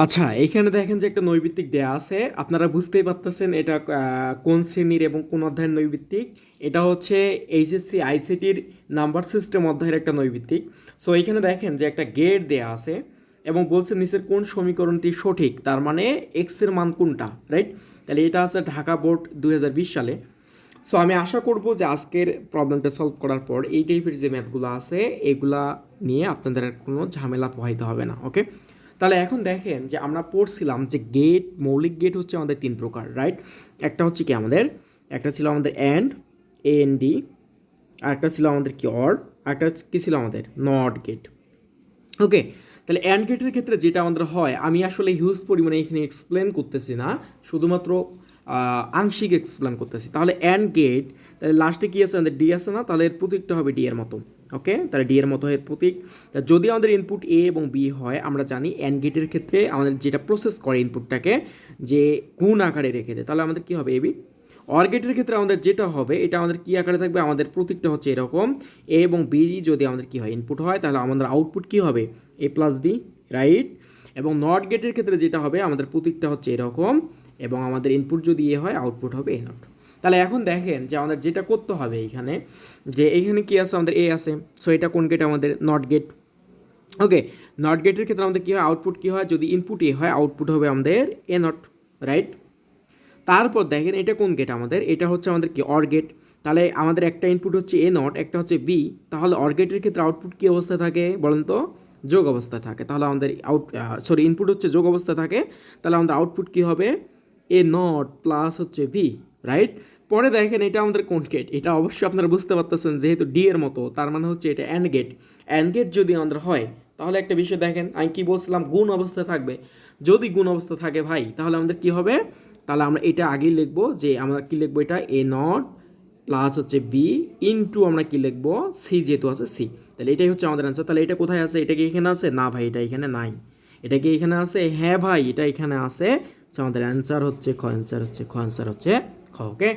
আচ্ছা, এইখানে দেখেন যে একটা নৈর্ব্যক্তিক দেয়া আছে। আপনারা বুঝতেই পারতেছেন এটা কোন শ্রেণীর এবং কোন অধ্যায়ের নৈর্ব্যক্তিক। এটা হচ্ছে এইচএসসি আইসিটির নাম্বার সিস্টেম অধ্যায়ের একটা নৈর্ব্যক্তিক। সো এইখানে দেখেন যে একটা গেট দেয়া আছে এবং বলছে নিচের কোন সমীকরণটি সঠিক, তার মানে এক্স এর মান কোনটা, রাইট? তাহলে এটা আছে ঢাকা বোর্ড 2020 সালে। সো আমি আশা করব যে আজকের প্রবলেমটা সলভ করার পর এই টাইপের যে ম্যাথগুলো আছে এগুলা নিয়ে আপনাদের আর কোনো ঝামেলা পোহাইতে হবে না, ওকে? তাহলে এখন দেখেন যে আমরা পড়ছিলাম যে গেট, মৌলিক গেট হচ্ছে আমাদের তিন প্রকার, রাইট? একটা হচ্ছে কি আমাদের, একটা ছিল আমাদের অ্যান্ড, এ এন ডি, আর একটা ছিল আমাদের কি অর, আর একটা কি ছিল আমাদের নট গেট, ওকে? তাহলে অ্যান্ড গেটের ক্ষেত্রে যেটা আমাদের হয়, আমি আসলে হিউজ পরিমাণে এখানে এক্সপ্লেন করতেছি না, শুধুমাত্র আংশিক এক্সপ্লেন করতেছি। তাহলে অ্যান্ড গেট, তাহলে লাস্টে কী আছে আমাদের ডি আছে না, তাহলে এর প্রতীকটা হবে ডি এর মতো, ওকে? তাহলে ডি এর মতো এর প্রতীক। যদি আমাদের ইনপুট এ এবং বি হয়, আমরা জানি অ্যান্ড গেটের ক্ষেত্রে আমাদের যেটা প্রসেস করে ইনপুটটাকে যে গুণ আকারে রেখে দেয়, তাহলে আমাদের কী হবে এবি। অর গেটের ক্ষেত্রে আমাদের যেটা হবে এটা আমাদের কী আকারে থাকবে, আমাদের প্রতীকটা হচ্ছে এরকম, এ এবং বি যদি আমাদের কী হয় ইনপুট হয়, তাহলে আমাদের আউটপুট কী হবে এ প্লাস বি, রাইট? এবং নট গেটের ক্ষেত্রে যেটা হবে আমাদের প্রতীকটা হচ্ছে এরকম, এবং আমাদের ইনপুট যদি এ হয় আউটপুট হবে এ নট। তাহলে এখন দেখেন যে আমাদের যেটা করতে হবে এইখানে, যে এইখানে কি আছে আমাদের এ আছে, সো এটা কোন গেট আমাদের নট গেট, ওকে? নট গেটের ক্ষেত্রে আমাদের কী হয় আউটপুট কী হয়, যদি ইনপুট এ হয় আউটপুট হবে আমাদের এ নট, রাইট? তারপর দেখেন এটা কোন গেট আমাদের, এটা হচ্ছে আমাদের কি অর গেট। তাহলে আমাদের একটা ইনপুট হচ্ছে এ নট, একটা হচ্ছে বি, তাহলে অর গেটের ক্ষেত্রে আউটপুট কী অবস্থায় থাকে বলেন তো, যোগ অবস্থায় থাকে। তাহলে আমাদের ইনপুট হচ্ছে যোগ অবস্থায় থাকে, তাহলে আমাদের আউটপুট কী হবে এ নট প্লাস হচ্ছে ভি, রাইট? পরে দেখেন এটা আমাদের কোন গেট, এটা অবশ্যই আপনারা বুঝতে পারতেছেন যেহেতু ডি এর মতো, তার মানে হচ্ছে এটা অ্যান্ড গেট। অ্যান্ড গেট যদি আমাদের হয় তাহলে একটা বিষয় দেখেন, আমি কি বলছিলাম গুণ অবস্থায় থাকবে। যদি গুণ অবস্থা থাকে ভাই, তাহলে আমাদের কি হবে, তাহলে আমরা এটা আগেই লিখবো যে আমরা কি লিখবো, এটা এ নট প্লাস হচ্ছে বি ইনটু আমরা কি লিখবো সি, যেহেতু আছে সি। তাহলে এটাই হচ্ছে আমাদের অ্যান্সার। তাহলে এটা কোথায় আছে, এটা কি এখানে আছে? না ভাই, এটা এখানে নাই। এটা কি এখানে আছে? হ্যাঁ ভাই, এটা এখানে আছে। আমাদের অ্যান্সার হচ্ছে খ, অ্যান্সার হচ্ছে খ, অ্যান্সার হচ্ছে খ, ওকে?